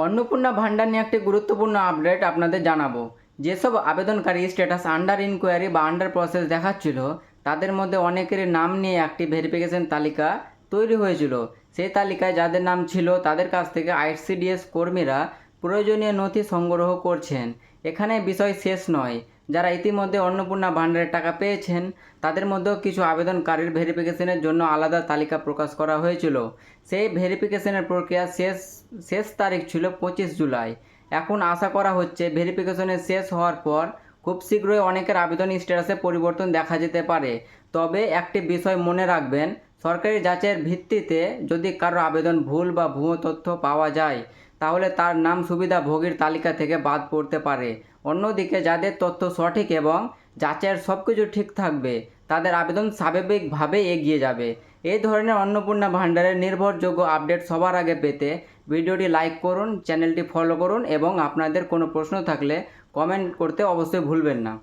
অন্নপূর্ণা ভান্ডার নিয়ে একটি গুরুত্বপূর্ণ আপডেট আপনাদের জানাবো। যেসব আবেদনকারী স্ট্যাটাস আন্ডার ইনকোয়ারি বা আন্ডার প্রসেস দেখাচ্ছিল, তাদের মধ্যে অনেকেরই নাম নিয়ে একটি ভেরিফিকেশন তালিকা তৈরি হয়েছিল। সেই তালিকায় যাদের নাম ছিল তাদের কাছ থেকে আইসিডিএস কর্মীরা প্রয়োজনীয় নথি সংগ্রহ করছেন। এখানে বিষয় শেষ নয়। যারা ইতিমধ্যে অন্নপূর্ণা ভান্ডারের টাকা পেয়েছেন তাদের মধ্যেও কিছু আবেদনকারীর ভেরিফিকেশনের জন্য আলাদা তালিকা প্রকাশ করা হয়েছিল। সেই ভেরিফিকেশনের প্রক্রিয়া শেষ তারিখ ছিল 25 জুলাই। এখন আশা করা হচ্ছে ভেরিফিকেশনের শেষ হওয়ার পর খুব শীঘ্রই অনেকের আবেদন স্ট্যাটাসে পরিবর্তন দেখা যেতে পারে। তবে একটি বিষয় মনে রাখবেন, সরকারি যাচাইয়ের ভিত্তিতে যদি কারো আবেদন ভুল বা ভুয়ো তথ্য পাওয়া যায় তাহলে তার নাম সুবিধাভোগীর তালিকা থেকে বাদ পড়তে পারে। অন্যদিকে যাদের তথ্য সঠিক এবং যাচাইয়ের সব কিছু ঠিক থাকবে তাদের আবেদন স্বাভাবিকভাবে এগিয়ে যাবে। এই ধরনের অন্নপূর্ণা ভান্ডারের নির্ভরযোগ্য আপডেট সবার আগে পেতে ভিডিওটি লাইক করুন, চ্যানেলটি ফলো করুন এবং আপনাদের কোনো প্রশ্ন থাকলে কমেন্ট করতে অবশ্যই ভুলবেন না।